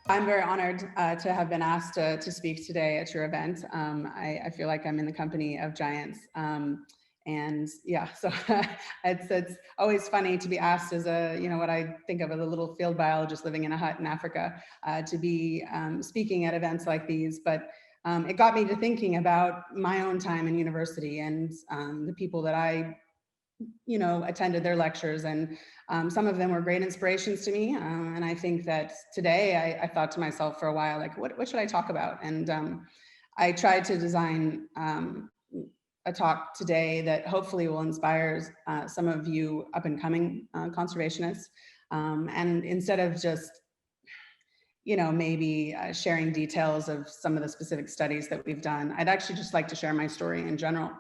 I'm very honored to have been asked to speak today at your event. I feel like I'm in the company of giants. And yeah, so it's always funny to be asked as a, what I think of as a little field biologist living in a hut in Africa, to be speaking at events like these. But it got me to thinking about my own time in university and the people that I attended their lectures, and some of them were great inspirations to me. And I think that today I thought to myself for a while, like, what should I talk about? And I tried to design a talk today that hopefully will inspire some of you up and coming conservationists. And instead of just maybe sharing details of some of the specific studies that we've done, I'd actually just like to share my story in general,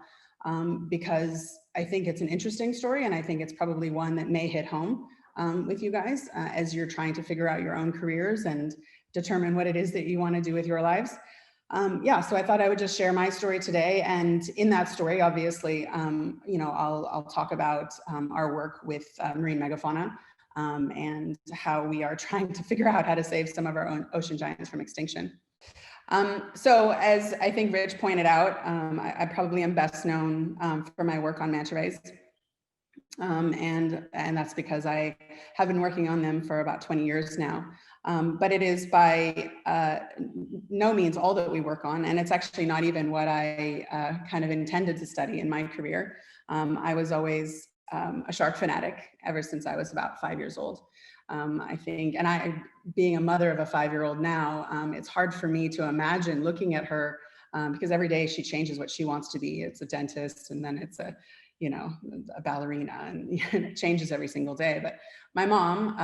because I think it's an interesting story, and I think it's probably one that may hit home with you guys as you're trying to figure out your own careers and determine what it is that you want to do with your lives. Yeah, so I thought I would just share my story today, and in that story, obviously, I'll talk about our work with Marine Megafauna, and how we are trying to figure out how to save some of our own ocean giants from extinction. So as I think Rich pointed out, I probably am best known for my work on manta rays. And that's because I have been working on them for about 20 years now. But it is by no means all that we work on, and it's actually not even what I kind of intended to study in my career. I was always a shark fanatic ever since I was about 5 years old. I think, and being a mother of a 5-year-old now, it's hard for me to imagine looking at her because every day she changes what she wants to be. It's a dentist, and then it's a ballerina, and it changes every single day. But my mom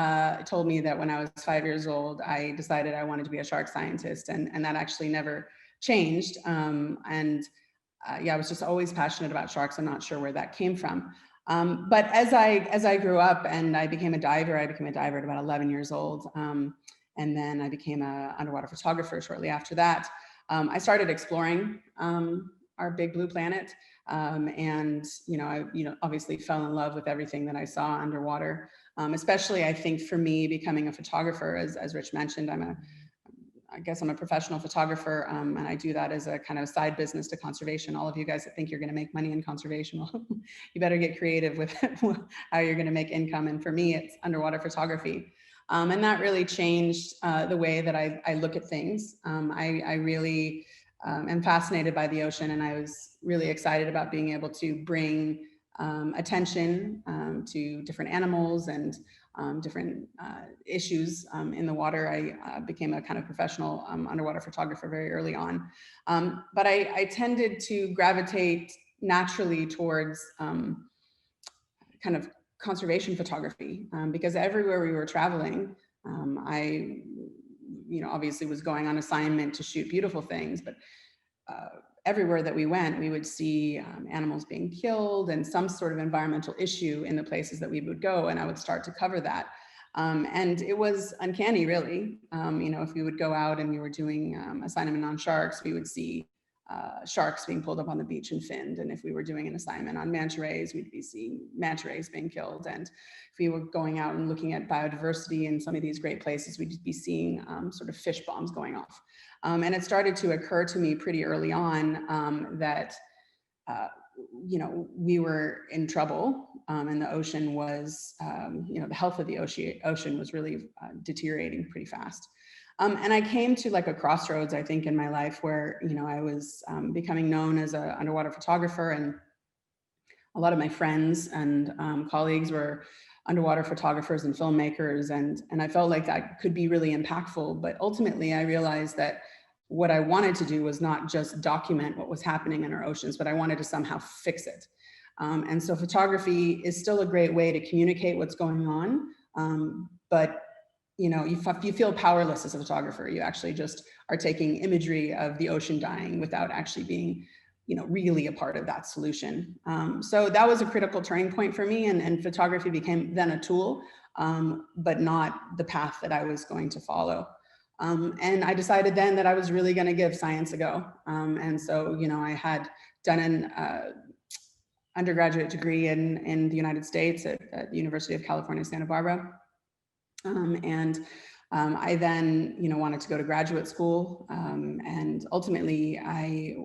told me that when I was 5 years old, I decided I wanted to be a shark scientist, and that actually never changed. Yeah, I was just always passionate about sharks. I'm not sure where that came from. But as I grew up and I became a diver at about 11 years old. And then I became an underwater photographer shortly after that. I started exploring our big blue planet. And I obviously fell in love with everything that I saw underwater. Especially, I think, for me, becoming a photographer, as Rich mentioned, I guess I'm a professional photographer, and I do that as a kind of side business to conservation. All of you guys that think you're going to make money in conservation, well, you better get creative with how you're going to make income. And for me, it's underwater photography. And that really changed the way that I look at things. I really am fascinated by the ocean, and I was really excited about being able to bring attention to different animals and different issues in the water. I became a kind of professional underwater photographer very early on. But I tended to gravitate naturally towards kind of conservation photography because everywhere we were traveling, I obviously was going on assignment to shoot beautiful things, but everywhere that we went, we would see animals being killed and some sort of environmental issue in the places that we would go, and I would start to cover that. And it was uncanny, really. If we would go out and we were doing assignment on sharks, we would see sharks being pulled up on the beach and finned. And if we were doing an assignment on manta rays, we'd be seeing manta rays being killed. And if we were going out and looking at biodiversity in some of these great places, we'd be seeing sort of fish bombs going off. And it started to occur to me pretty early on that, we were in trouble, and the ocean was, the health of the ocean was really deteriorating pretty fast. And I came to like a crossroads, I think, in my life where, I was becoming known as an underwater photographer, and a lot of my friends and colleagues were underwater photographers and filmmakers, and I felt like that could be really impactful. But ultimately, I realized that what I wanted to do was not just document what was happening in our oceans, but I wanted to somehow fix it. And so photography is still a great way to communicate what's going on, but you feel powerless as a photographer. You actually just are taking imagery of the ocean dying without actually being really a part of that solution. So that was a critical turning point for me, and photography became then a tool, but not the path that I was going to follow. And I decided then that I was really going to give science a go. And so, I had done an undergraduate degree in the United States at the University of California, Santa Barbara. And I then, wanted to go to graduate school, and ultimately I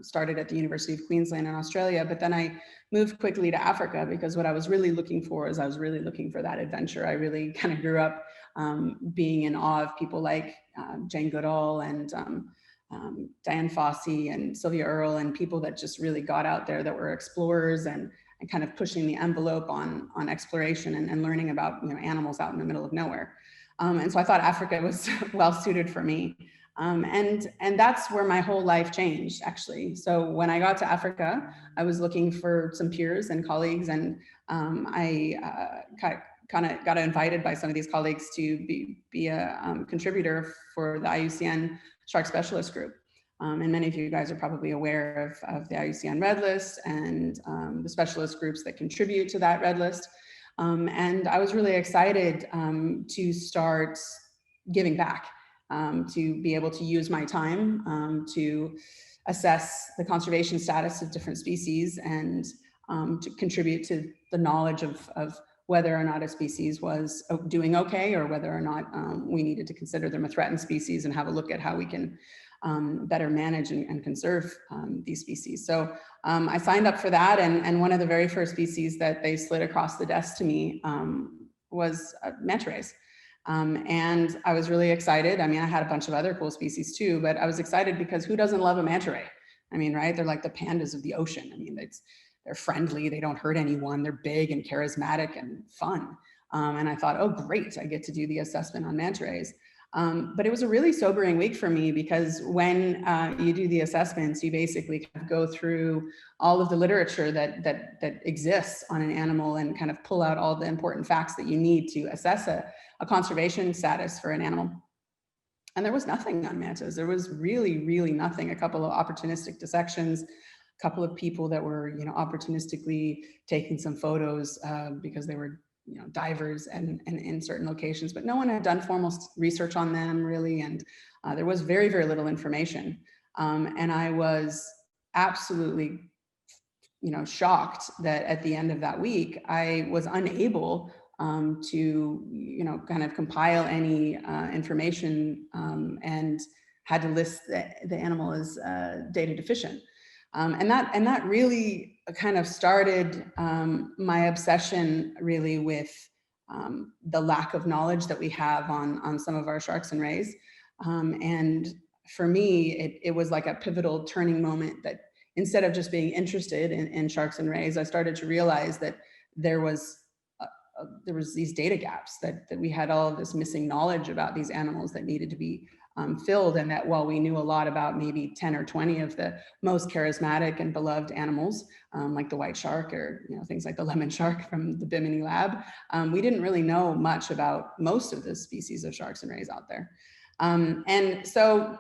started at the University of Queensland in Australia, but then I moved quickly to Africa because what I was really looking for is I was really looking for that adventure. I really kind of grew up being in awe of people like Jane Goodall and Diane Fossey and Sylvia Earle, and people that just really got out there, that were explorers and kind of pushing the envelope on exploration and learning about animals out in the middle of nowhere. And so I thought Africa was well suited for me. And that's where my whole life changed, actually. So when I got to Africa, I was looking for some peers and colleagues, and I kind of got invited by some of these colleagues to be a contributor for the IUCN Shark Specialist Group. And many of you guys are probably aware of the IUCN Red List and the specialist groups that contribute to that Red List. And I was really excited to start giving back, to be able to use my time to assess the conservation status of different species and to contribute to the knowledge of whether or not a species was doing okay, or whether or not we needed to consider them a threatened species and have a look at how we can better manage and conserve these species. So I signed up for that, and one of the very first species that they slid across the desk to me was manta rays. And I was really excited. I mean, I had a bunch of other cool species too, but I was excited because who doesn't love a manta ray? I mean, right? They're like the pandas of the ocean. I mean, they're friendly, they don't hurt anyone, they're big and charismatic and fun. And I thought, oh, great, I get to do the assessment on manta rays. But it was a really sobering week for me because when you do the assessments, you basically kind of go through all of the literature that exists on an animal and kind of pull out all the important facts that you need to assess a conservation status for an animal. And there was nothing on mantas. There was really, really nothing. A couple of opportunistic dissections, a couple of people that were, opportunistically taking some photos because they were divers and in certain locations, but no one had done formal research on them really. And there was very, very little information. And I was absolutely, shocked that at the end of that week, I was unable to, kind of compile any information and had to list the animal as data deficient. And that really kind of started my obsession really with the lack of knowledge that we have on some of our sharks and rays. And for me, it was like a pivotal turning moment that instead of just being interested in sharks and rays, I started to realize that there was these data gaps, that we had all of this missing knowledge about these animals that needed to be filled, and that while we knew a lot about maybe 10 or 20 of the most charismatic and beloved animals, like the white shark or things like the lemon shark from the Bimini lab, we didn't really know much about most of the species of sharks and rays out there. And so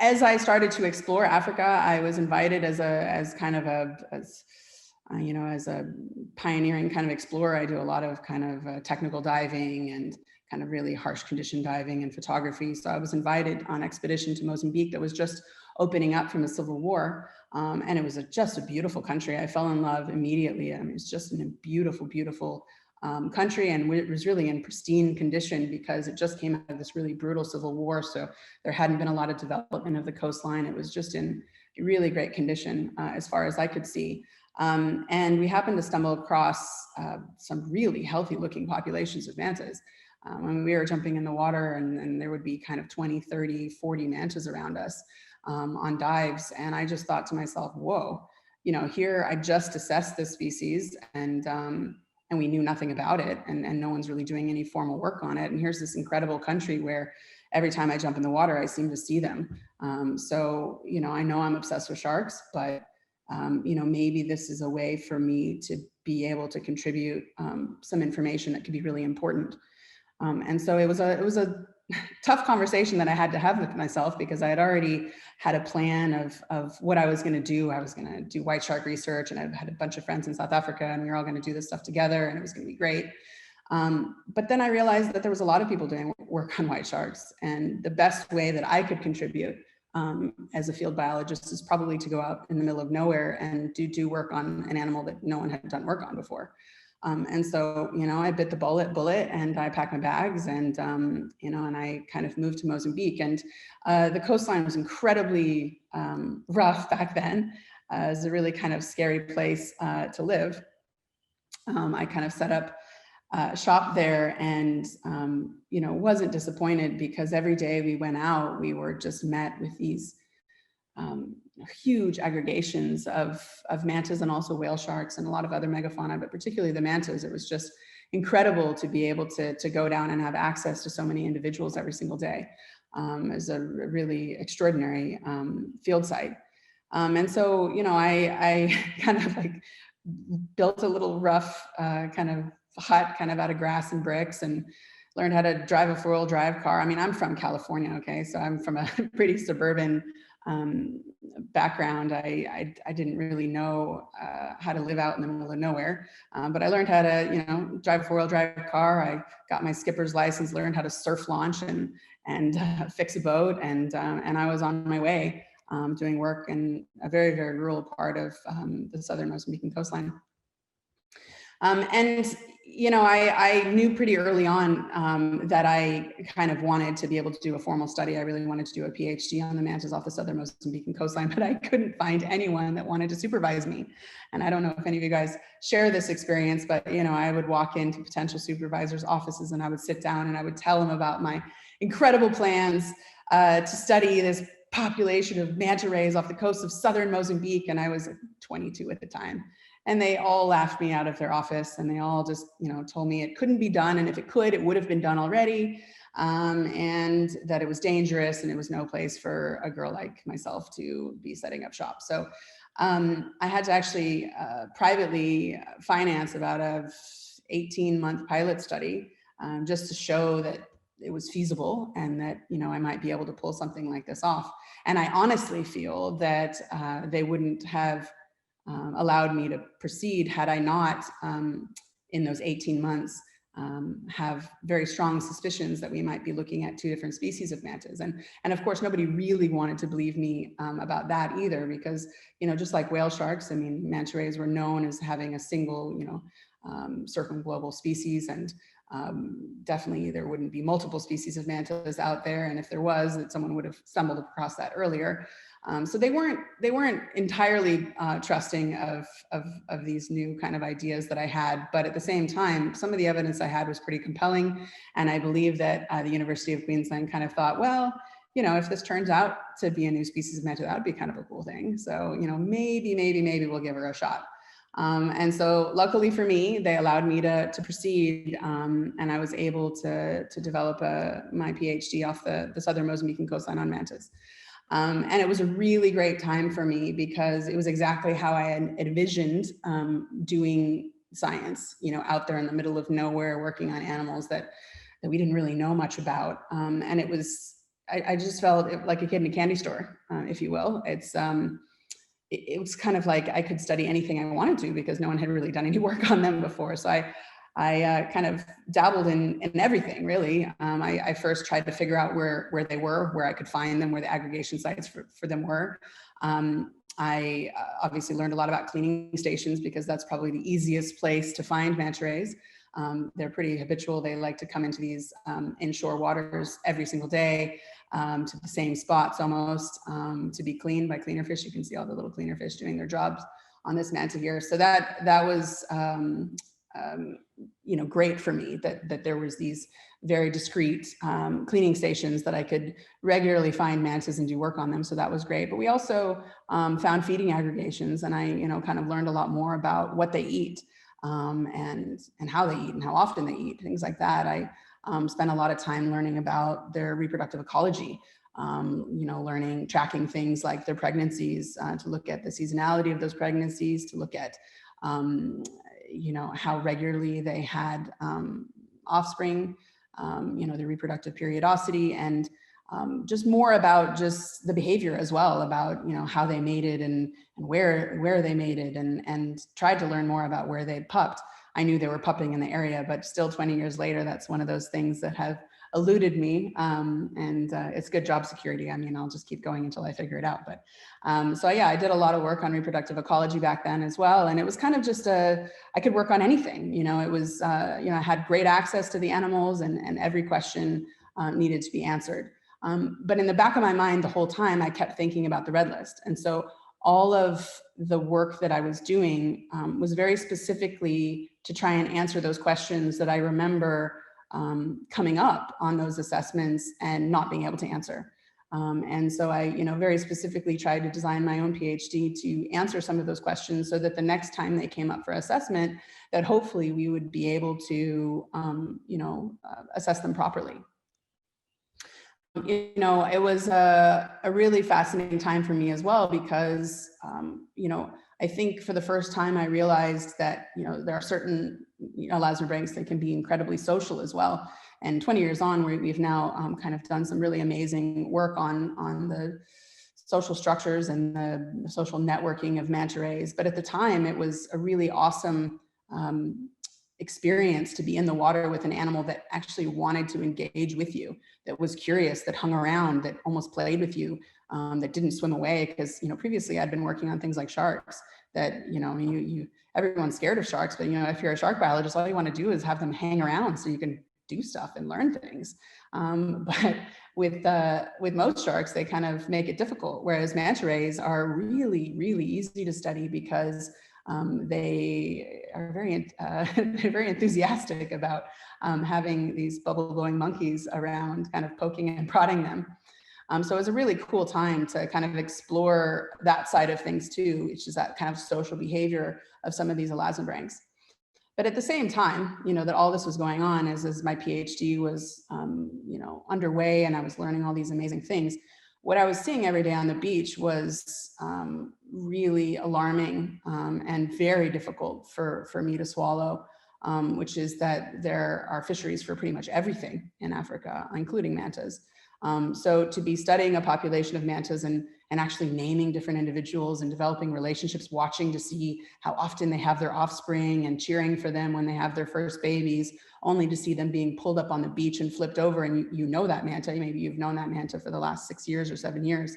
as I started to explore Africa, I was invited as a pioneering kind of explorer. I do a lot of kind of technical diving and kind of really harsh condition diving and photography. So I was invited on expedition to Mozambique that was just opening up from the Civil War. And it was just a beautiful country. I fell in love immediately. I mean, it's just a beautiful, beautiful country. And it was really in pristine condition because it just came out of this really brutal Civil War. So there hadn't been a lot of development of the coastline. It was just in really great condition as far as I could see. And we happened to stumble across some really healthy looking populations of mantas. When we were jumping in the water and there would be kind of 20, 30, 40 mantas around us on dives. And I just thought to myself, whoa, here I just assessed this species and we knew nothing about it and no one's really doing any formal work on it. And here's this incredible country where every time I jump in the water, I seem to see them. So, I know I'm obsessed with sharks, but maybe this is a way for me to be able to contribute some information that could be really important. And so it was a tough conversation that I had to have with myself because I had already had a plan of what I was going to do. I was going to do white shark research, and I had a bunch of friends in South Africa, and we were all going to do this stuff together, and it was going to be great. But then I realized that there was a lot of people doing work on white sharks, and the best way that I could contribute as a field biologist is probably to go out in the middle of nowhere and do work on an animal that no one had done work on before. And so, I bit the bullet and I packed my bags and, and I kind of moved to Mozambique. And the coastline was incredibly rough back then. It was a really kind of scary place to live. I kind of set up shop there and, wasn't disappointed because every day we went out, we were just met with these huge aggregations of mantas and also whale sharks and a lot of other megafauna, but particularly the mantas. It was just incredible to be able to go down and have access to so many individuals every single day. It was a really extraordinary field site. And so, I kind of like built a little rough kind of hut kind of out of grass and bricks and learned how to drive a 4-wheel drive car. I mean, I'm from California, okay? So I'm from a pretty suburban background. I didn't really know how to live out in the middle of nowhere, but I learned how to, drive a 4-wheel drive car. I got my skipper's license, learned how to surf launch and fix a boat, and I was on my way doing work in a very, very rural part of the southern Mozambican coastline. I knew pretty early on that I kind of wanted to be able to do a formal study. I really wanted to do a PhD on the mantas off the southern Mozambican coastline, but I couldn't find anyone that wanted to supervise me. And I don't know if any of you guys share this experience, but I would walk into potential supervisors' offices and I would sit down and I would tell them about my incredible plans to study this population of manta rays off the coast of southern Mozambique. And I was 22 at the time. And they all laughed me out of their office and they all just, told me it couldn't be done. And if it could, it would have been done already. And that it was dangerous and it was no place for a girl like myself to be setting up shop. So I had to actually privately finance about a 18-month pilot study just to show that it was feasible and that, I might be able to pull something like this off. And I honestly feel that they wouldn't have allowed me to proceed had I not, in those 18 months, have very strong suspicions that we might be looking at 2 different species of mantas. And of course, nobody really wanted to believe me about that either, because, just like whale sharks, I mean, manta rays were known as having a single, circumglobal species, and definitely there wouldn't be multiple species of mantas out there. And if there was, that someone would have stumbled across that earlier. So they weren't entirely trusting of these new kind of ideas that I had, but at the same time, some of the evidence I had was pretty compelling, and I believe that the University of Queensland kind of thought, well, if this turns out to be a new species of manta, that would be kind of a cool thing. So maybe we'll give her a shot. And so luckily for me, they allowed me to proceed, and I was able to develop my PhD off the southern Mozambican coastline on mantas. And it was a really great time for me because it was exactly how I had envisioned doing science, out there in the middle of nowhere, working on animals that we didn't really know much about. And it was, I just felt like a kid in a candy store, if you will. It was kind of like I could study anything I wanted to because no one had really done any work on them before. So I kind of dabbled in everything, really. I first tried to figure out where they were, where I could find them, where the aggregation sites for them were. I obviously learned a lot about cleaning stations because that's probably the easiest place to find manta rays. They're pretty habitual. They like to come into these inshore waters every single day, to the same spots almost, to be cleaned by cleaner fish. You can see all the little cleaner fish doing their jobs on this manta here. So that was great for me that there was these very discreet cleaning stations that I could regularly find mantas and do work on them. So that was great. But we also found feeding aggregations, and I kind of learned a lot more about what they eat, and how they eat and how often they eat, things like that. I spent a lot of time learning about their reproductive ecology, tracking things like their pregnancies, to look at the seasonality of those pregnancies, to look at how regularly they had offspring, the reproductive periodicity, and just more about just the behavior as well, about how they mated and where they mated, and tried to learn more about where they pupped. I knew they were pupping in the area, but still 20 years later, that's one of those things that have eluded me. It's good job security. I mean, I'll just keep going until I figure it out. But so yeah, I did a lot of work on reproductive ecology back then as well. And it was kind of just I could work on anything, it was, I had great access to the animals, and every question needed to be answered. But in the back of my mind the whole time, I kept thinking about the red list. And so all of the work that I was doing was very specifically to try and answer those questions that I remember coming up on those assessments and not being able to answer. And so I, very specifically tried to design my own PhD to answer some of those questions so that the next time they came up for assessment, that hopefully we would be able to, assess them properly. It was a really fascinating time for me as well, because, I think for the first time I realized that, there are certain, elasmobranchs that can be incredibly social as well. And 20 years on, we've now kind of done some really amazing work on the social structures and the social networking of manta rays. But at the time, it was a really awesome experience to be in the water with an animal that actually wanted to engage with you, that was curious, that hung around, that almost played with you, that didn't swim away. Because previously I'd been working on things like sharks that everyone's scared of sharks, but if you're a shark biologist, all you want to do is have them hang around so you can do stuff and learn things. But with most sharks, they kind of make it difficult, whereas manta rays are really, really easy to study because they are very enthusiastic about having these bubble blowing monkeys around, kind of poking and prodding them. So it was a really cool time to kind of explore that side of things too, which is that kind of social behavior of some of these elasmobranchs. But at the same time, that all this was going on as my PhD was, underway, and I was learning all these amazing things. What I was seeing every day on the beach was really alarming and very difficult for me to swallow, which is that there are fisheries for pretty much everything in Africa, including mantas. So to be studying a population of mantas and actually naming different individuals and developing relationships, watching to see how often they have their offspring and cheering for them when they have their first babies, only to see them being pulled up on the beach and flipped over. And that manta, maybe you've known that manta for the last 6 years or 7 years.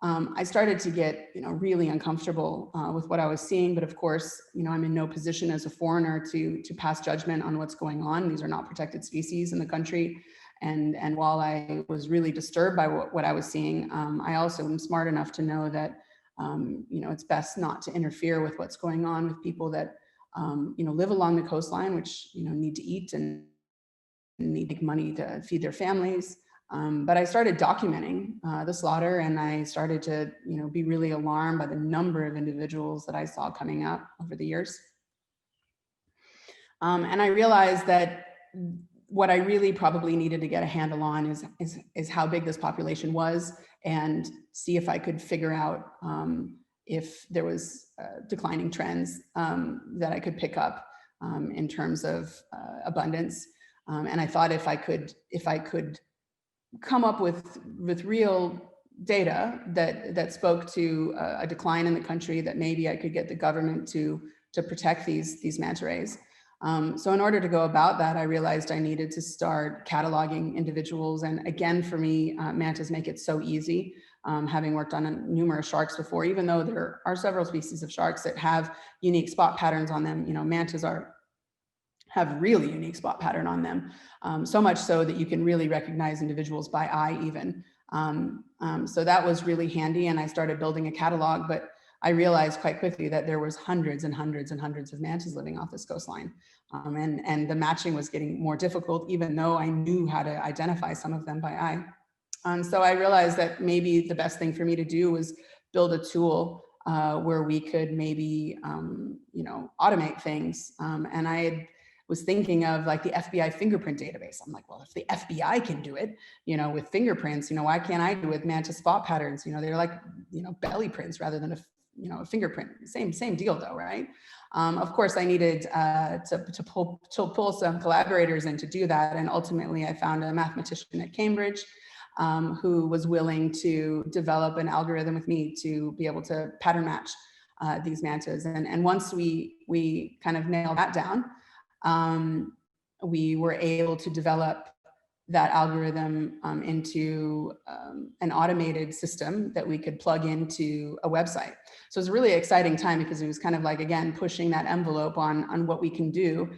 I started to get, really uncomfortable with what I was seeing. But of course, I'm in no position as a foreigner to pass judgment on what's going on. These are not protected species in the country. And while I was really disturbed by what I was seeing, I also am smart enough to know that, it's best not to interfere with what's going on with people that, live along the coastline, which, need to eat and need money to feed their families. But I started documenting the slaughter, and I started to, be really alarmed by the number of individuals that I saw coming up over the years. And I realized that what I really probably needed to get a handle on is how big this population was, and see if I could figure out if there was declining trends that I could pick up in terms of abundance. And I thought if I could come up with real data that spoke to a decline in the country, that maybe I could get the government to protect these manta rays. So in order to go about that, I realized I needed to start cataloging individuals. And again, for me, mantas make it so easy. Having worked on numerous sharks before, even though there are several species of sharks that have unique spot patterns on them, mantas have really unique spot pattern on them. So much so that you can really recognize individuals by eye even. So that was really handy, and I started building a catalog. But I realized quite quickly that there was hundreds and hundreds and hundreds of mantas living off this coastline. And the matching was getting more difficult, even though I knew how to identify some of them by eye. And so I realized that maybe the best thing for me to do was build a tool where we could maybe, automate things. And I was thinking of like the FBI fingerprint database. I'm like, well, if the FBI can do it, with fingerprints, why can't I do it with manta spot patterns? They're like, belly prints rather than a fingerprint. Same deal though, right? Of course, I needed to pull some collaborators in to do that. And ultimately, I found a mathematician at Cambridge who was willing to develop an algorithm with me to be able to pattern match these mantas. And once we kind of nailed that down, we were able to develop that algorithm into an automated system that we could plug into a website. So it was a really exciting time because it was kind of like, again, pushing that envelope on what we can do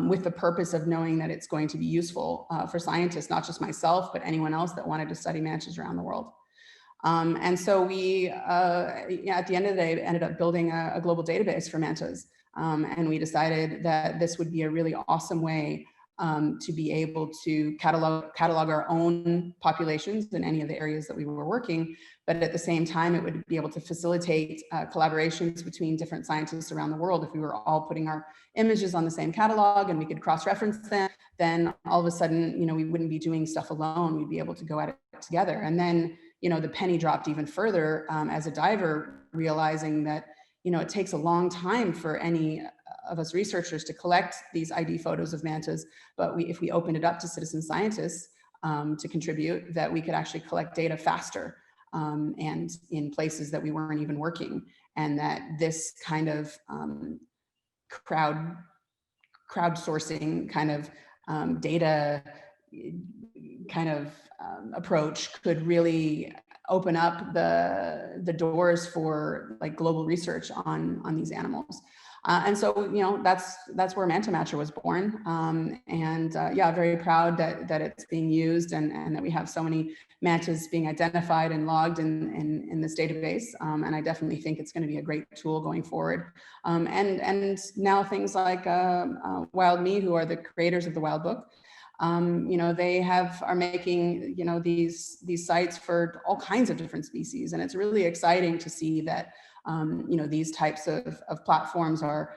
with the purpose of knowing that it's going to be useful for scientists, not just myself, but anyone else that wanted to study mantas around the world. And so we, at the end of the day, ended up building a global database for mantas. And we decided that this would be a really awesome way to be able to catalog our own populations in any of the areas that we were working. But at the same time, it would be able to facilitate collaborations between different scientists around the world. If we were all putting our images on the same catalog and we could cross-reference them, then all of a sudden, we wouldn't be doing stuff alone. We'd be able to go at it together. And then, the penny dropped even further as a diver, realizing that, it takes a long time for any of us researchers to collect these ID photos of mantas. But if we opened it up to citizen scientists to contribute, that we could actually collect data faster and in places that we weren't even working. And that this kind of crowdsourcing kind of data kind of approach could really open up the doors for like global research on these animals. And so, that's where Manta Matcher was born. Yeah, very proud that it's being used and that we have so many mantas being identified and logged in this database. And I definitely think it's going to be a great tool going forward. And now things like Wild Me, who are the creators of the Wild Book, they are making, these sites for all kinds of different species. And it's really exciting to see that, these types of platforms are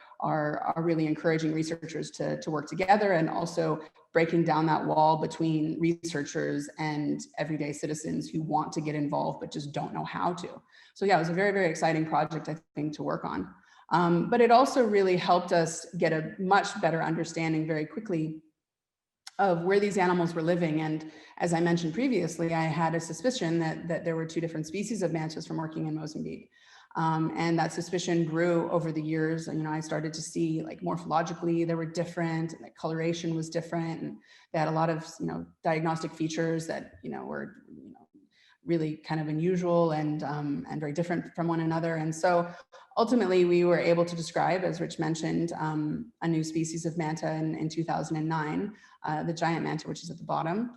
really encouraging researchers to work together, and also breaking down that wall between researchers and everyday citizens who want to get involved, but just don't know how to. So yeah, it was a very, very exciting project, I think, to work on. But it also really helped us get a much better understanding very quickly of where these animals were living. And as I mentioned previously, I had a suspicion that there were two different species of mantas from working in Mozambique. And that suspicion grew over the years. And, I started to see, like, morphologically, they were different, and the coloration was different. And they had a lot of, diagnostic features that, were, really kind of unusual and very different from one another. And so ultimately we were able to describe, as Rich mentioned, a new species of manta in 2009, the Giant Manta, which is at the bottom.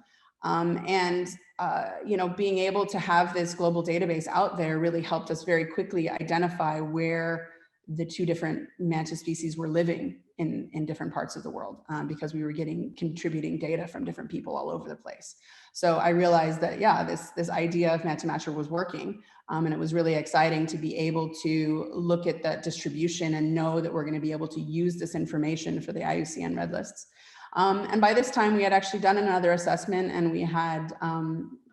Being able to have this global database out there really helped us very quickly identify where the two different manta species were living in different parts of the world, because we were contributing data from different people all over the place. So I realized that, yeah, this idea of Manta Matcher was working, and it was really exciting to be able to look at that distribution and know that we're going to be able to use this information for the IUCN Red Lists. And by this time, we had actually done another assessment, and we had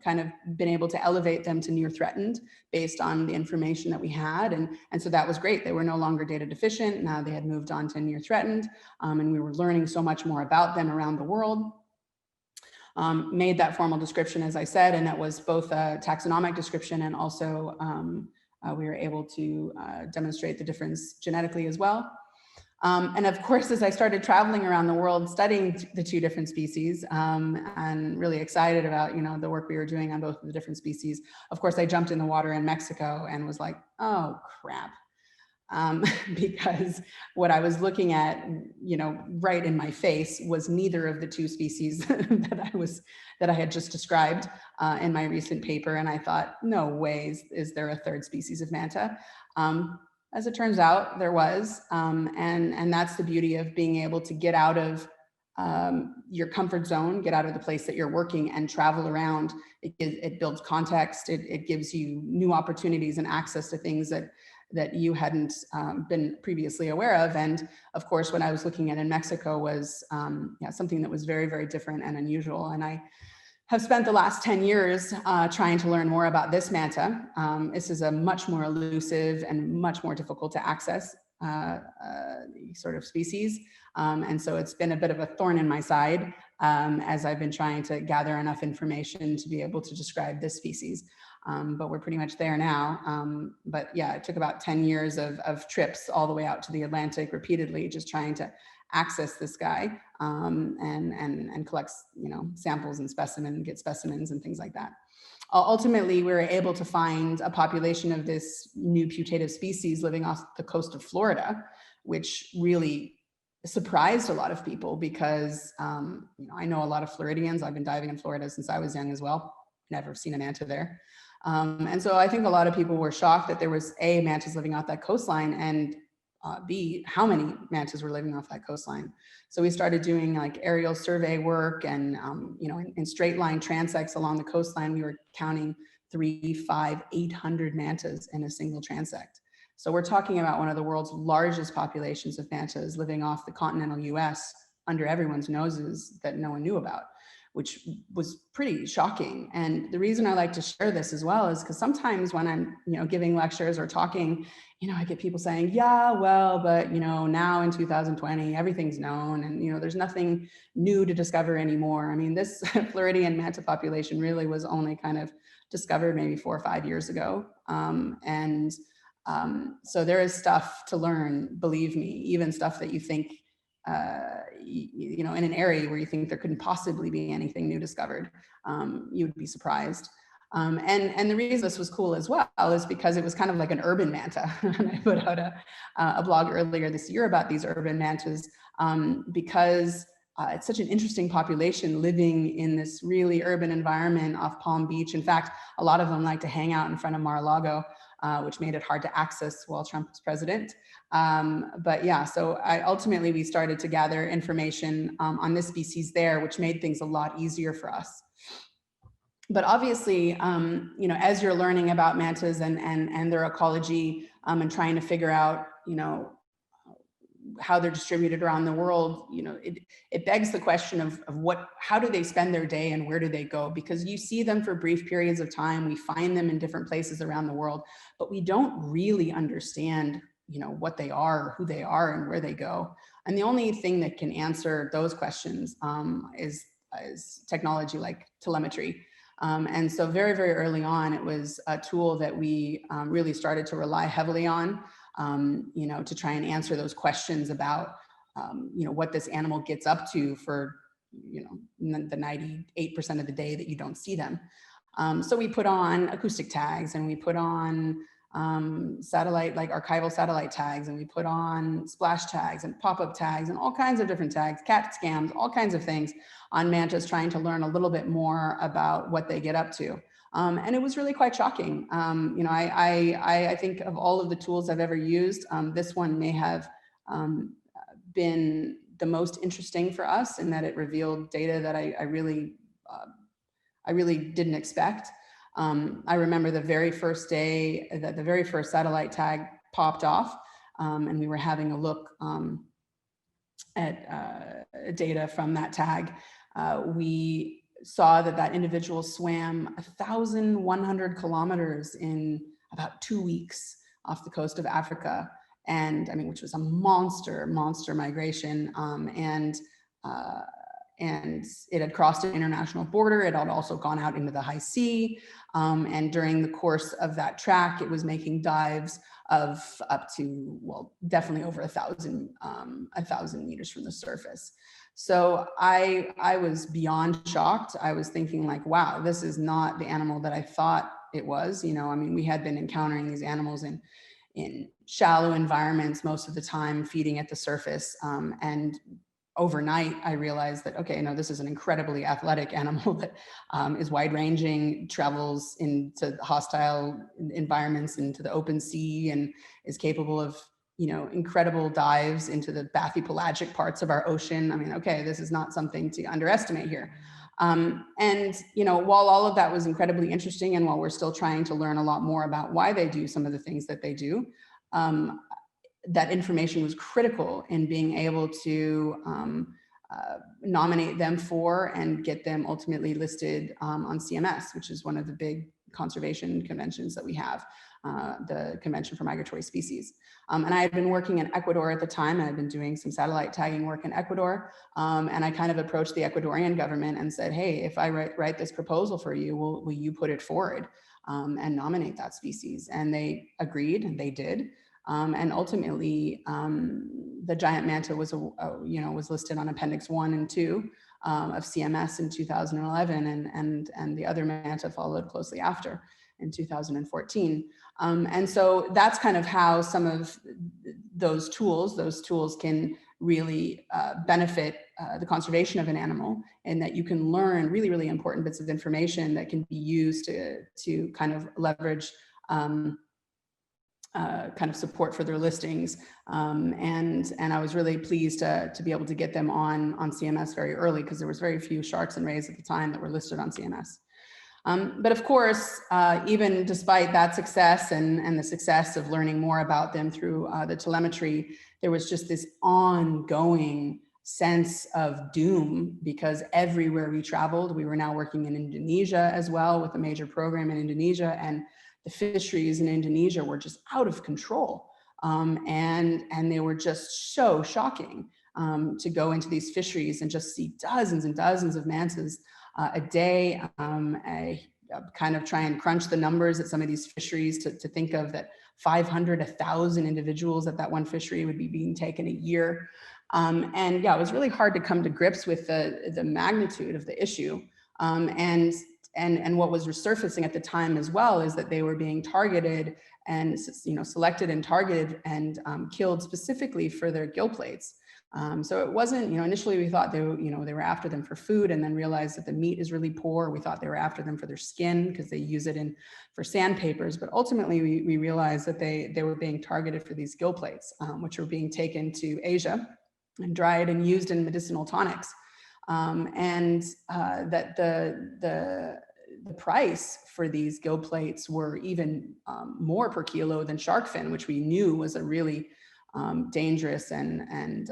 kind of been able to elevate them to near threatened based on the information that we had. And so that was great. They were no longer data deficient. Now they had moved on to near threatened, and we were learning so much more about them around the world. Made that formal description, as I said, and it was both a taxonomic description, and also we were able to demonstrate the difference genetically as well. And of course, as I started traveling around the world studying the two different species, and really excited about, the work we were doing on both of the different species, of course, I jumped in the water in Mexico and was like, oh, crap. Because what I was looking at, right in my face was neither of the two species that I had just described in my recent paper. And I thought, no ways is there a third species of manta. As it turns out, there was, and that's the beauty of being able to get out of your comfort zone, get out of the place that you're working, and travel around. It builds context. It gives you new opportunities and access to things that you hadn't been previously aware of. And of course, what I was looking at in Mexico was something that was very, very different and unusual. And I have spent the last 10 years trying to learn more about this manta. This is a much more elusive and much more difficult to access sort of species. And so it's been a bit of a thorn in my side as I've been trying to gather enough information to be able to describe this species. But we're pretty much there now. But yeah, it took about 10 years of trips all the way out to the Atlantic repeatedly, just trying to access this guy and collects, samples and get specimens and things like that. Ultimately, we were able to find a population of this new putative species living off the coast of Florida, which really surprised a lot of people because, I know a lot of Floridians. I've been diving in Florida since I was young as well. Never seen a manta there. And so I think a lot of people were shocked that there was A, mantas living off that coastline, and B, how many mantas were living off that coastline. So we started doing like aerial survey work and, in straight line transects along the coastline, we were counting 300, 500, 800 mantas in a single transect. So we're talking about one of the world's largest populations of mantas living off the continental US under everyone's noses that no one knew about, which was pretty shocking. And the reason I like to share this as well is because sometimes when I'm, giving lectures or talking, I get people saying, yeah, well, but, now in 2020, everything's known and, there's nothing new to discover anymore. I mean, this Floridian manta population really was only kind of discovered maybe 4 or 5 years ago. So there is stuff to learn, believe me, even stuff that you think, in an area where you think there couldn't possibly be anything new discovered, you would be surprised. And the reason this was cool as well is because it was kind of like an urban manta. And I put out a blog earlier this year about these urban mantas because it's such an interesting population living in this really urban environment off Palm Beach. In fact, a lot of them like to hang out in front of Mar-a-Lago, which made it hard to access while Trump was president. But yeah, so ultimately we started to gather information on this species there, which made things a lot easier for us. But obviously, as you're learning about mantas and their ecology and trying to figure out, how they're distributed around the world, it begs the question of how do they spend their day and where do they go? Because you see them for brief periods of time, we find them in different places around the world, but we don't really understand, what they are, who they are, and where they go. And the only thing that can answer those questions is technology like telemetry. And so very, very early on, it was a tool that we really started to rely heavily on, to try and answer those questions about, what this animal gets up to for, the 98% of the day that you don't see them. So we put on acoustic tags and we put on archival satellite tags, and we put on splash tags and pop-up tags and all kinds of different tags, cat scams, all kinds of things on mantas, trying to learn a little bit more about what they get up to. And it was really quite shocking. I think of all of the tools I've ever used, this one may have been the most interesting for us in that it revealed data that I really didn't expect. I remember the very first day that the very first satellite tag popped off, and we were having a look at data from that tag. We saw that individual swam 1,100 kilometers in about 2 weeks off the coast of Africa. And I mean, which was a monster migration. And it had crossed an international border. It had also gone out into the high sea. And during the course of that track, it was making dives of up to, well, definitely over 1,000 meters from the surface. So I was beyond shocked. I was thinking like, wow, this is not the animal that I thought it was. I mean, we had been encountering these animals in shallow environments most of the time, feeding at the surface. And overnight, I realized that, okay, no, this is an incredibly athletic animal that is wide-ranging, travels into hostile environments, into the open sea, and is capable of, incredible dives into the bathypelagic parts of our ocean. I mean, okay, this is not something to underestimate here. And, while all of that was incredibly interesting, and while we're still trying to learn a lot more about why they do some of the things that they do, that information was critical in being able to nominate them for and get them ultimately listed on CMS, which is one of the big conservation conventions that we have, the Convention for Migratory Species. And I had been working in Ecuador at the time, and I'd been doing some satellite tagging work in Ecuador. And I kind of approached the Ecuadorian government and said, hey, if I write this proposal for you, will you put it forward and nominate that species? And they agreed, and they did. And ultimately, the giant manta was, was listed on Appendix 1 and 2 of CMS in 2011, and the other manta followed closely after in 2014. And so that's kind of how some of those tools can really benefit the conservation of an animal, and that you can learn really, really important bits of information that can be used to kind of leverage kind of support for their listings. And I was really pleased to be able to get them on CMS very early, because there was very few sharks and rays at the time that were listed on CMS. But of course, even despite that success and the success of learning more about them through the telemetry, there was just this ongoing sense of doom, because everywhere we traveled, we were now working in Indonesia as well with a major program in Indonesia, and the fisheries in Indonesia were just out of control. And they were just so shocking to go into these fisheries and just see dozens and dozens of mantas a day. I kind of try and crunch the numbers at some of these fisheries to think of that 500, 1,000 individuals at that one fishery would be being taken a year. And yeah, it was really hard to come to grips with the magnitude of the issue. And what was resurfacing at the time as well is that they were being targeted and, selected and targeted and killed specifically for their gill plates. So it wasn't, initially we thought they were after them for food, and then realized that the meat is really poor. We thought they were after them for their skin because they use it for sandpapers. But ultimately we realized that they were being targeted for these gill plates, which were being taken to Asia and dried and used in medicinal tonics. And that the price for these gill plates were even more per kilo than shark fin, which we knew was a really dangerous and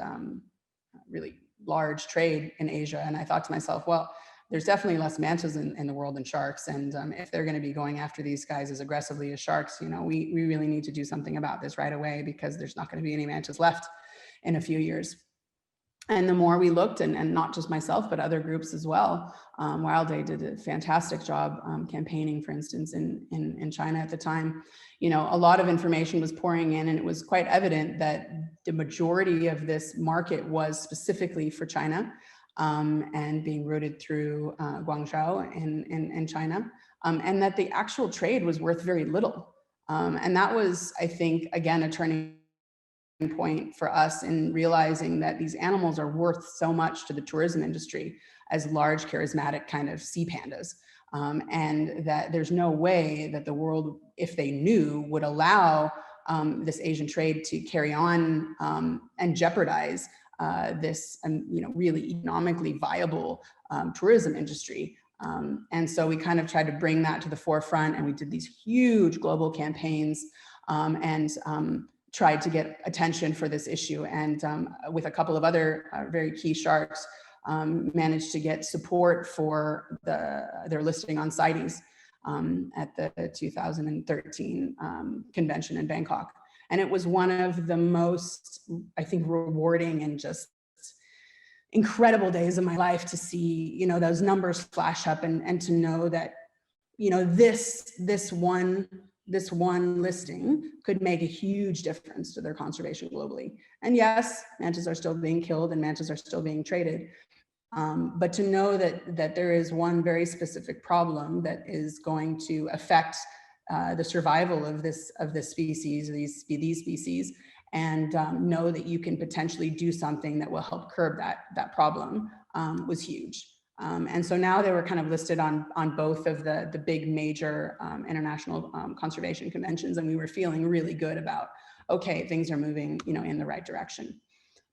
really large trade in Asia. And I thought to myself, well, there's definitely less mantas in the world than sharks. And if they're going to be going after these guys as aggressively as sharks, we really need to do something about this right away, because there's not going to be any mantas left in a few years. And the more we looked, and not just myself, but other groups as well, Wilday did a fantastic job campaigning, for instance, in China at the time. A lot of information was pouring in, and it was quite evident that the majority of this market was specifically for China, and being routed through Guangzhou in China, and that the actual trade was worth very little. And that was, I think, again, a turning point for us in realizing that these animals are worth so much to the tourism industry as large, charismatic kind of sea pandas. And that there's no way that the world, if they knew, would allow this Asian trade to carry on and jeopardize this really economically viable tourism industry. And so we kind of tried to bring that to the forefront, and we did these huge global campaigns and tried to get attention for this issue, and with a couple of other very key sharks, managed to get support for their listing on CITES at the 2013 convention in Bangkok. And it was one of the most, I think, rewarding and just incredible days of my life to see, those numbers flash up, and to know that, this one listing could make a huge difference to their conservation globally. And yes, mantas are still being killed and mantas are still being traded. But to know that there is one very specific problem that is going to affect the survival of this species, these species, and know that you can potentially do something that will help curb that problem was huge. And so now they were kind of listed on both of the big major international conservation conventions, and we were feeling really good about, okay, things are moving, in the right direction.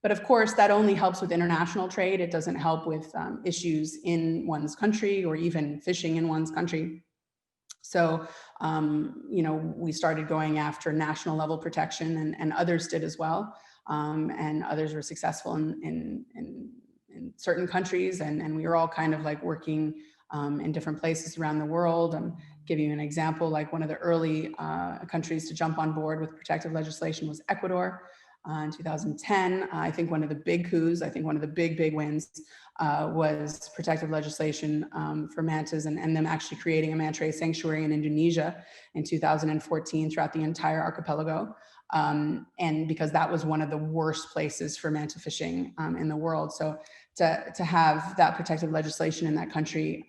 But of course, that only helps with international trade. It doesn't help with issues in one's country or even fishing in one's country. So, we started going after national level protection, and others did as well. And others were successful in certain countries, and we were all kind of like working in different places around the world. Give you an example, like one of the early countries to jump on board with protective legislation was Ecuador. In 2010, I think one of the big coups, one of the big wins was protective legislation for mantas, and them actually creating a manta ray sanctuary in Indonesia in 2014 throughout the entire archipelago. And because that was one of the worst places for manta fishing in the world. So to have that protective legislation in that country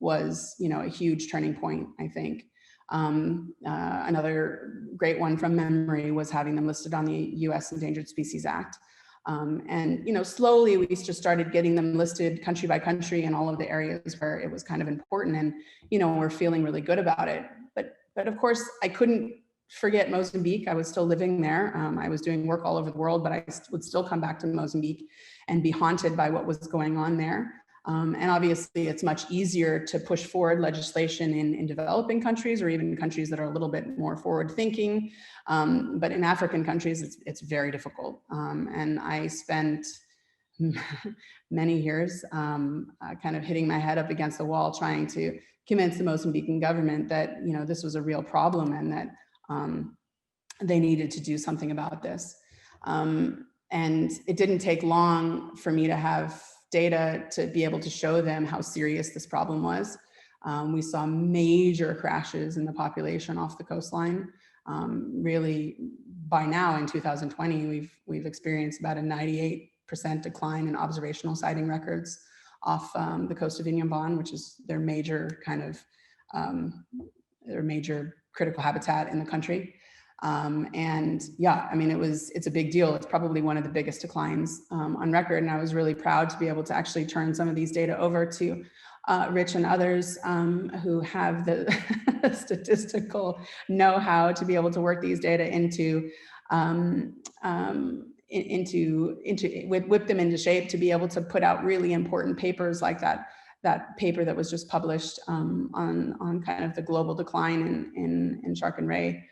was, a huge turning point, I think. Another great one from memory was having them listed on the U.S. Endangered Species Act. And slowly we just started getting them listed country by country in all of the areas where it was kind of important, and we're feeling really good about it. But of course, I couldn't forget Mozambique. I was still living there. I was doing work all over the world, but I would still come back to Mozambique and be haunted by what was going on there. And obviously, it's much easier to push forward legislation in developing countries, or even countries that are a little bit more forward thinking. But in African countries, it's very difficult. And I spent many years kind of hitting my head up against the wall, trying to convince the Mozambican government that this was a real problem, and that they needed to do something about this. And it didn't take long for me to have data to be able to show them how serious this problem was. We saw major crashes in the population off the coastline. Really, by now in 2020, we've experienced about a 98% decline in observational sighting records off the coast of Inhambane, which is their major kind of their major critical habitat in the country. And yeah, I mean, it's a big deal. It's probably one of the biggest declines on record. And I was really proud to be able to actually turn some of these data over to Rich and others who have the statistical know-how to be able to work these data whip them into shape to be able to put out really important papers like that paper that was just published on kind of the global decline in shark and ray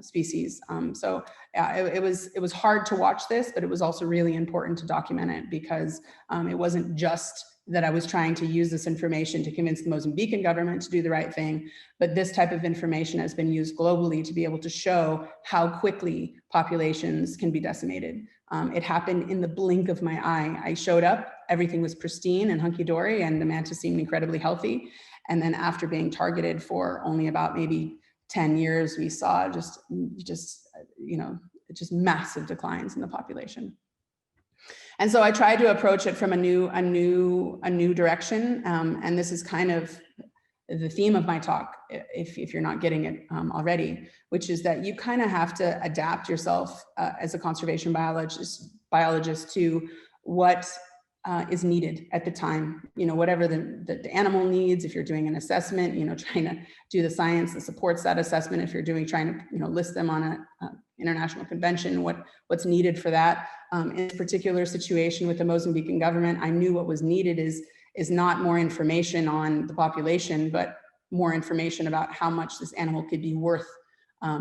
species. So yeah, it was hard to watch this, but it was also really important to document it, because it wasn't just that I was trying to use this information to convince the Mozambican government to do the right thing, but this type of information has been used globally to be able to show how quickly populations can be decimated. It happened in the blink of my eye. I showed up, everything was pristine and hunky-dory, and the manta seemed incredibly healthy. And then after being targeted for only about maybe 10 years, we saw just massive declines in the population. And so I tried to approach it from a new direction. And this is kind of the theme of my talk, if you're not getting it already, which is that you kind of have to adapt yourself as a conservation biologist to what is needed at the time, whatever the animal needs. If you're doing an assessment, trying to do the science that supports that assessment. If you're trying to list them on an international convention, what's needed for that. In this particular situation with the Mozambican government, I knew what was needed is not more information on the population, but more information about how much this animal could be worth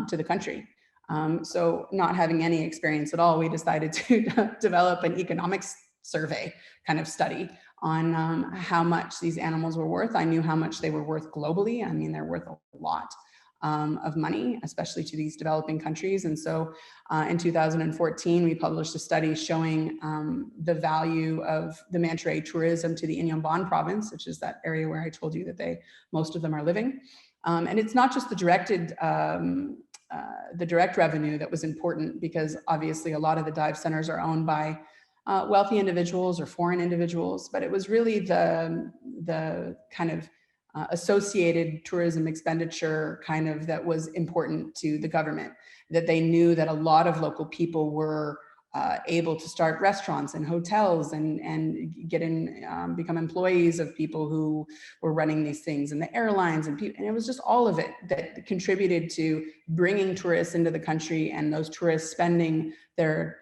to the country. So not having any experience at all, we decided to develop an economics survey kind of study on how much these animals were worth. I knew how much they were worth globally. I mean, they're worth a lot of money, especially to these developing countries. And so in 2014, we published a study showing the value of the manta ray tourism to the Inhambane province, which is that area where I told you that most of them are living. And it's not just the direct revenue that was important, because obviously a lot of the dive centers are owned by wealthy individuals or foreign individuals, but it was really the kind of associated tourism expenditure kind of that was important to the government, that they knew that a lot of local people were able to start restaurants and hotels and get in, become employees of people who were running these things, and the airlines and it was just all of it that contributed to bringing tourists into the country, and those tourists spending their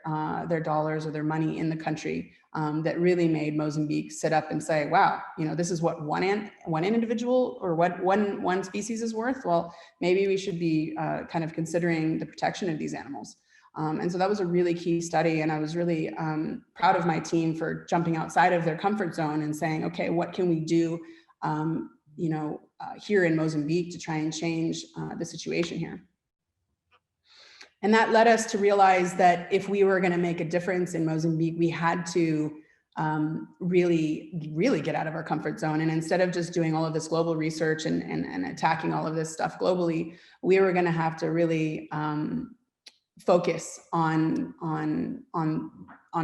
dollars or their money in the country, that really made Mozambique sit up and say, wow, this is what one individual or what one species is worth. Well, maybe we should be kind of considering the protection of these animals. And so that was a really key study. And I was really proud of my team for jumping outside of their comfort zone and saying, okay, what can we do, here in Mozambique to try and change the situation here? And that led us to realize that if we were going to make a difference in Mozambique, we had to really get out of our comfort zone. And instead of just doing all of this global research and attacking all of this stuff globally, we were going to have to really focus on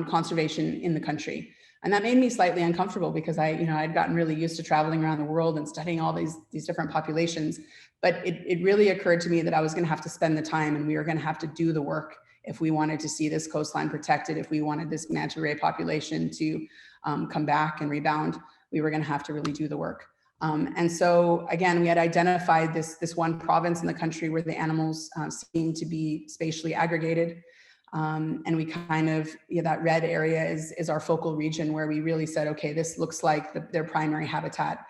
conservation in the country. And that made me slightly uncomfortable because I'd gotten really used to traveling around the world and studying all these different populations. But it really occurred to me that I was going to have to spend the time, and we were going to have to do the work if we wanted to see this coastline protected, if we wanted this manta ray population to come back and rebound. We were going to have to really do the work. And so again, we had identified this one province in the country where the animals seem to be spatially aggregated. And we kind of, that red area is our focal region where we really said, okay, this looks like their primary habitat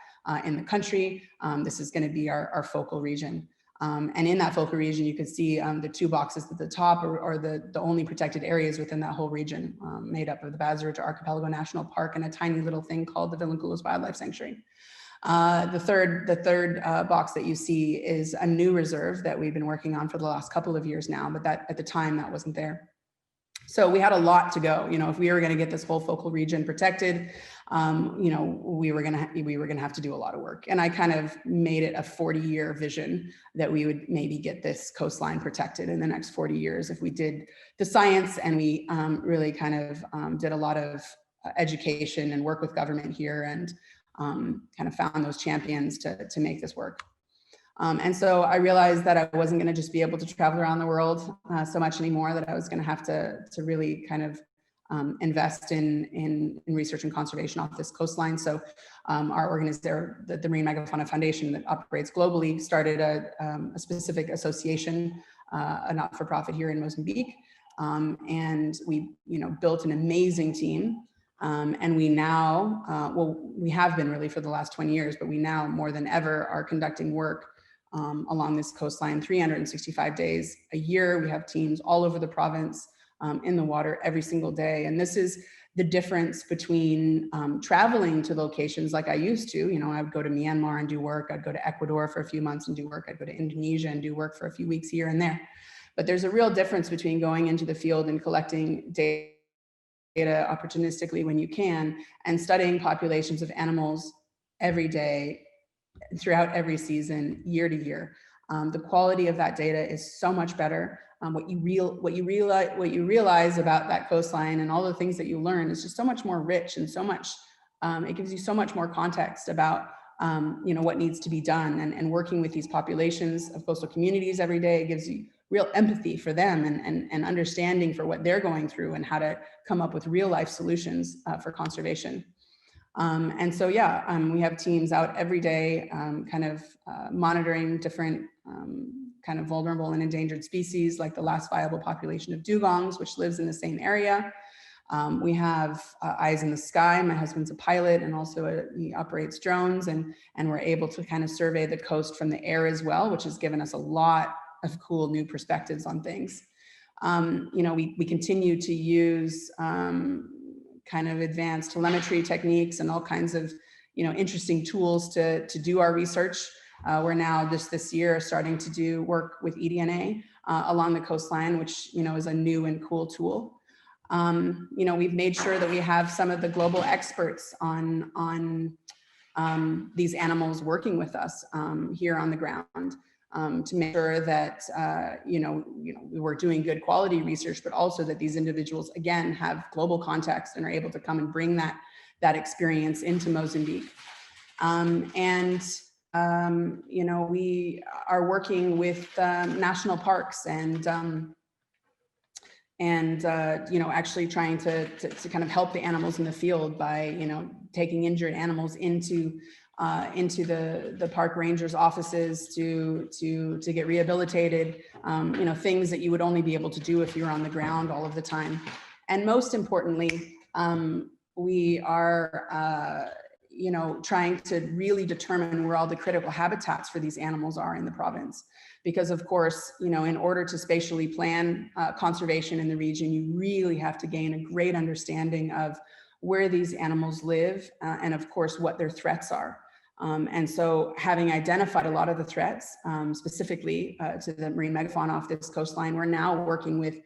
in the country. This is going to be our focal region. And in that focal region, you can see the two boxes at the top are the only protected areas within that whole region, made up of the Bazarudja Archipelago National Park and a tiny little thing called the Vilanculos Wildlife Sanctuary. The third box that you see is a new reserve that we've been working on for the last couple of years now, but that at the time that wasn't there. So we had a lot to go. If we were going to get this whole focal region protected, we were going to have to do a lot of work. And I kind of made it a 40-year vision that we would maybe get this coastline protected in the next 40 years if we did the science and we really kind of did a lot of education and work with government here and kind of found those champions to make this work. And so I realized that I wasn't going to just be able to travel around the world so much anymore, that I was going to have to really kind of invest in research and conservation off this coastline. So our organization, the Marine Megafauna Foundation that operates globally, started a specific association, a not-for-profit here in Mozambique. And we built an amazing team. And we now, we have been really for the last 20 years, but we now more than ever are conducting work along this coastline 365 days a year. We have teams all over the province in the water every single day. And this is the difference between traveling to locations like I used to. I would go to Myanmar and do work. I'd go to Ecuador for a few months and do work. I'd go to Indonesia and do work for a few weeks here and there. But there's a real difference between going into the field and collecting data opportunistically when you can, and studying populations of animals every day, throughout every season, year to year. The quality of that data is so much better. What you realize about that coastline and all the things that you learn is just so much more rich and so much. It gives you so much more context about what needs to be done, and working with these populations of coastal communities every day. It gives you real empathy for them and understanding for what they're going through and how to come up with real life solutions for conservation. And so, we have teams out every day, monitoring different kind of vulnerable and endangered species, like the last viable population of dugongs, which lives in the same area. We have eyes in the sky. My husband's a pilot, and also he operates drones, and we're able to kind of survey the coast from the air as well, which has given us a lot of cool new perspectives on things. We continue to use kind of advanced telemetry techniques and all kinds of interesting tools to do our research. We're now this year starting to do work with eDNA along the coastline, which is a new and cool tool. We've made sure that we have some of the global experts on these animals working with us here on the ground. To make sure that we're doing good quality research, but also that these individuals again have global context and are able to come and bring that experience into Mozambique. We are working with national parks and actually trying to kind of help the animals in the field by taking injured animals into the park rangers' offices to get rehabilitated, things that you would only be able to do if you were on the ground all of the time. And most importantly, we are trying to really determine where all the critical habitats for these animals are in the province. Because of course, in order to spatially plan conservation in the region, you really have to gain a great understanding of where these animals live and of course what their threats are. And so having identified a lot of the threats, specifically to the marine megafauna off this coastline, we're now working with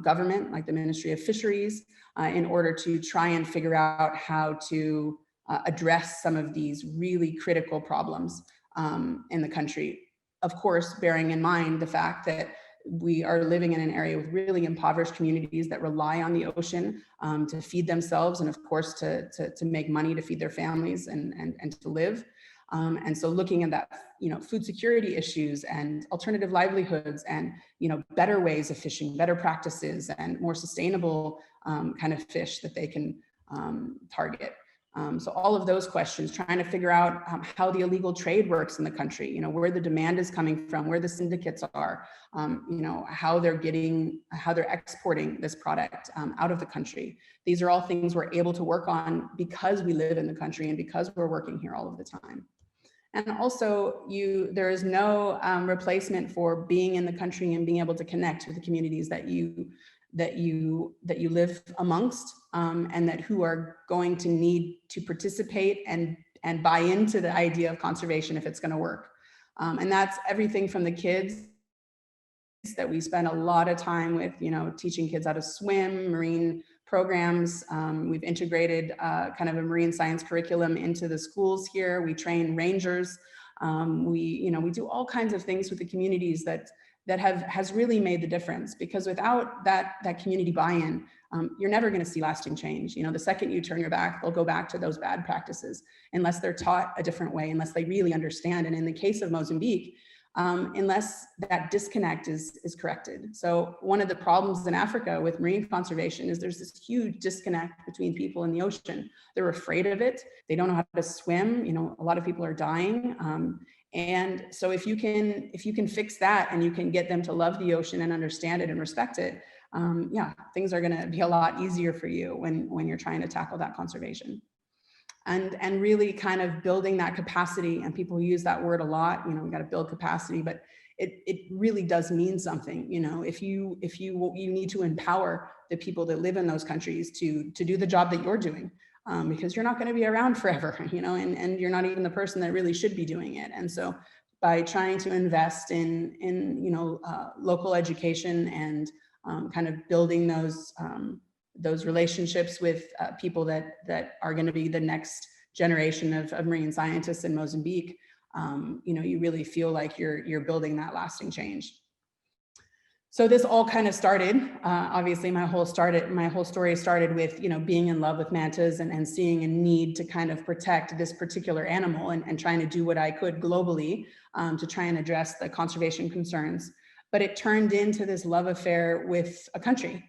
government, like the Ministry of Fisheries, in order to try and figure out how to address some of these really critical problems in the country. Of course, bearing in mind the fact that we are living in an area with really impoverished communities that rely on the ocean to feed themselves, and of course to make money to feed their families and to live. And so looking at that, food security issues and alternative livelihoods and, better ways of fishing, better practices and more sustainable kind of fish that they can target. So all of those questions, trying to figure out how the illegal trade works in the country, where the demand is coming from, where the syndicates are, how they're exporting this product out of the country. These are all things we're able to work on because we live in the country and because we're working here all of the time. And also, there is no replacement for being in the country and being able to connect with the communities that you live amongst, and that who are going to need to participate and buy into the idea of conservation if it's going to work. And that's everything from the kids that we spend a lot of time with, teaching kids how to swim, marine programs. We've integrated kind of a marine science curriculum into the schools here. We train rangers. We do all kinds of things with the communities that has really made the difference, because without that community buy-in, you're never going to see lasting change. The second you turn your back, they'll go back to those bad practices unless they're taught a different way, unless they really understand. And in the case of Mozambique, unless that disconnect is corrected. So one of the problems in Africa with marine conservation is there's this huge disconnect between people and the ocean. They're afraid of it. They don't know how to swim. A lot of people are dying. And so if you can fix that and you can get them to love the ocean and understand it and respect it, things are going to be a lot easier for you when you're trying to tackle that conservation. And really kind of building that capacity, and people use that word a lot, we got to build capacity, but it really does mean something. If you need to empower the people that live in those countries to do the job that you're doing, because you're not going to be around forever, and you're not even the person that really should be doing it. And so by trying to invest in local education and kind of building those relationships with people that are going to be the next generation of marine scientists in Mozambique, you really feel like you're building that lasting change. So this all kind of started, obviously my whole story started with, being in love with mantas and seeing a need to kind of protect this particular animal and trying to do what I could globally to try and address the conservation concerns. But it turned into this love affair with a country.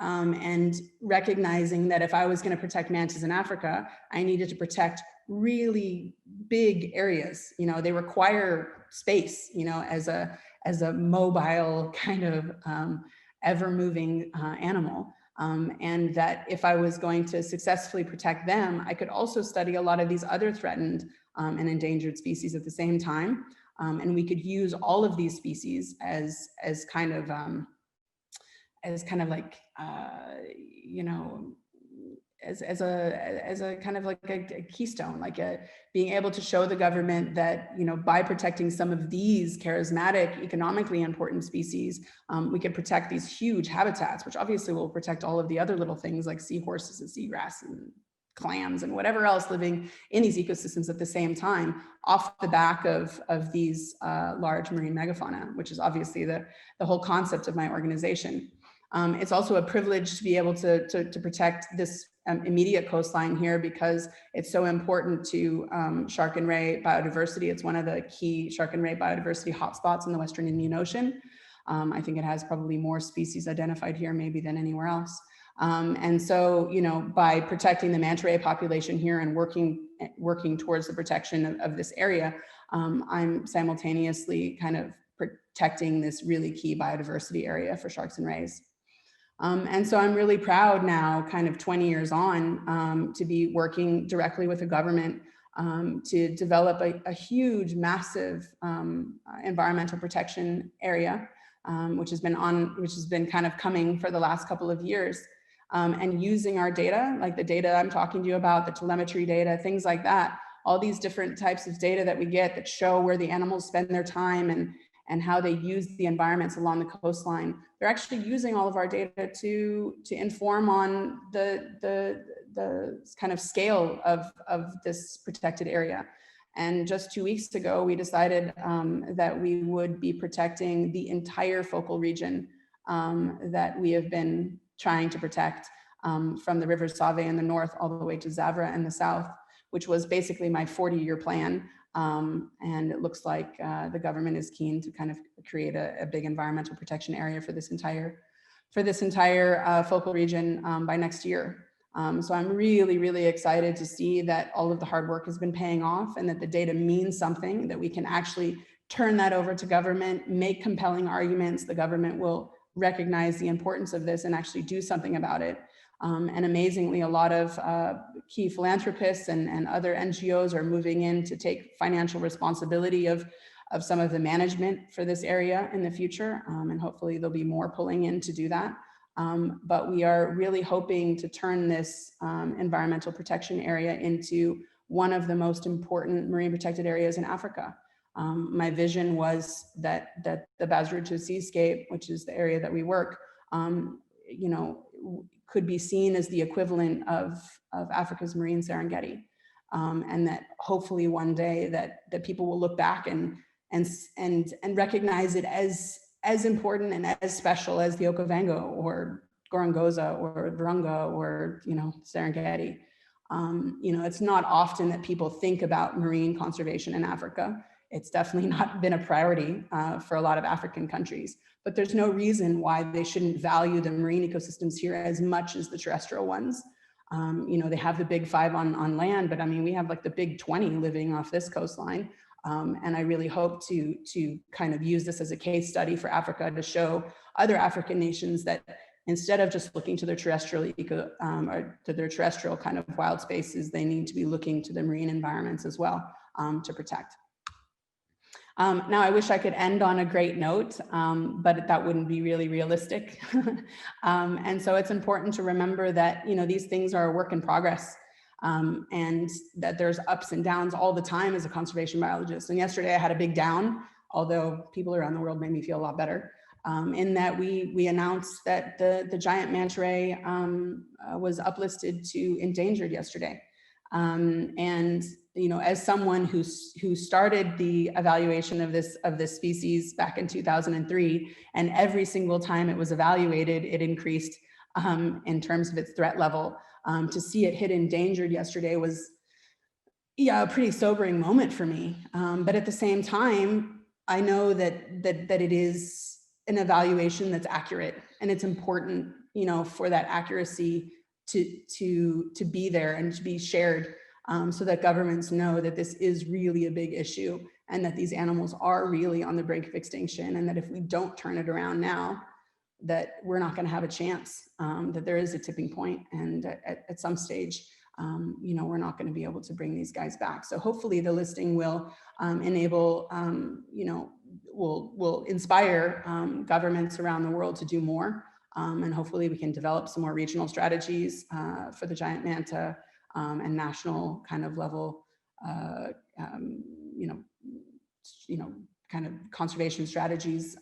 And recognizing that if I was going to protect mantas in Africa, I needed to protect really big areas. They require space, as a mobile kind of ever-moving animal. And that if I was going to successfully protect them, I could also study a lot of these other threatened and endangered species at the same time. And we could use all of these species as kind of like, as a kind of like a keystone, like being able to show the government that, by protecting some of these charismatic, economically important species, we could protect these huge habitats, which obviously will protect all of the other little things like seahorses and seagrass and clams and whatever else living in these ecosystems at the same time, off the back of these large marine megafauna, which is obviously the whole concept of my organization. It's also a privilege to be able to protect this immediate coastline here, because it's so important to shark and ray biodiversity. It's one of the key shark and ray biodiversity hotspots in the Western Indian Ocean. I think it has probably more species identified here maybe than anywhere else. And so, by protecting the manta ray population here and working towards the protection of this area, I'm simultaneously kind of protecting this really key biodiversity area for sharks and rays. And so I'm really proud now, kind of 20 years on, to be working directly with the government to develop a huge, massive environmental protection area, which has been kind of coming for the last couple of years. And using our data, like the data I'm talking to you about, the telemetry data, things like that, all these different types of data that we get that show where the animals spend their time and how they use the environments along the coastline. They're actually using all of our data to inform on the kind of scale of this protected area. And just 2 weeks ago, we decided that we would be protecting the entire focal region that we have been trying to protect, from the River Save in the north all the way to Zavra in the south, which was basically my 40-year plan. And it looks like the government is keen to kind of create a big environmental protection area for this entire focal region by next year. So I'm really, really excited to see that all of the hard work has been paying off, and that the data means something, that we can actually turn that over to government, make compelling arguments. The government will recognize the importance of this and actually do something about it. And amazingly, a lot of key philanthropists and other NGOs are moving in to take financial responsibility of some of the management for this area in the future. And hopefully there'll be more pulling in to do that. But we are really hoping to turn this environmental protection area into one of the most important marine protected areas in Africa. My vision was that the Bazrudju seascape, which is the area that we work, could be seen as the equivalent of Africa's marine Serengeti, and that hopefully one day that people will look back and recognize it as important and as special as the Okavango or Gorongosa or Virunga or Serengeti. It's not often that people think about marine conservation in Africa. It's definitely not been a priority for a lot of African countries, but there's no reason why they shouldn't value the marine ecosystems here as much as the terrestrial ones. They have the big 5 on land, but I mean, we have like the big 20 living off this coastline. And I really hope to kind of use this as a case study for Africa to show other African nations that instead of just looking to their terrestrial or to their terrestrial kind of wild spaces, they need to be looking to the marine environments as well to protect. Now, I wish I could end on a great note, but that wouldn't be really realistic. And so it's important to remember that, these things are a work in progress, and that there's ups and downs all the time as a conservation biologist. And yesterday I had a big down, although people around the world made me feel a lot better, in that we announced that the giant manta ray was uplisted to endangered yesterday. And as someone who started the evaluation of this species back in 2003, and every single time it was evaluated, it increased in terms of its threat level. To see it hit endangered yesterday was, a pretty sobering moment for me. But at the same time, I know that it is an evaluation that's accurate, and it's important, for that accuracy to be there and to be shared, so that governments know that this is really a big issue, and that these animals are really on the brink of extinction, and that if we don't turn it around now, that we're not going to have a chance, that there is a tipping point, and at some stage, we're not going to be able to bring these guys back. So hopefully the listing will enable, will inspire governments around the world to do more. And hopefully we can develop some more regional strategies for the giant manta, and national kind of level, kind of conservation strategies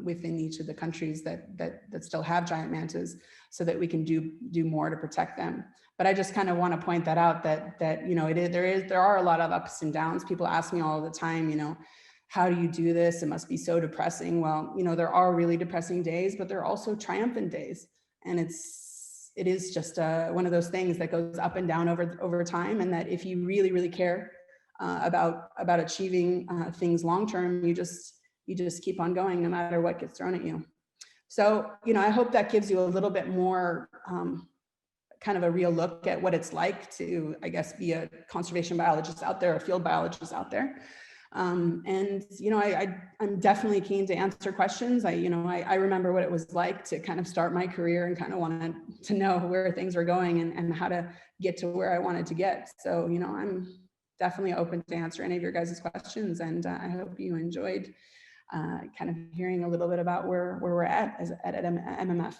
within each of the countries that still have giant mantas, so that we can do more to protect them. But I just kind of want to point that out, that there are a lot of ups and downs. People ask me all the time, how do you do this? It must be so depressing. Well, there are really depressing days, but there are also triumphant days. And it is just one of those things that goes up and down over time. And that if you really, really care about achieving things long-term, you just keep on going no matter what gets thrown at you. So, I hope that gives you a little bit more kind of a real look at what it's like to, I guess, be a conservation biologist out there, a field biologist out there. I'm definitely keen to answer questions. I remember what it was like to kind of start my career and kind of wanted to know where things were going and how to get to where I wanted to get. So, I'm definitely open to answer any of your guys' questions. And I hope you enjoyed kind of hearing a little bit about where we're at at MMF.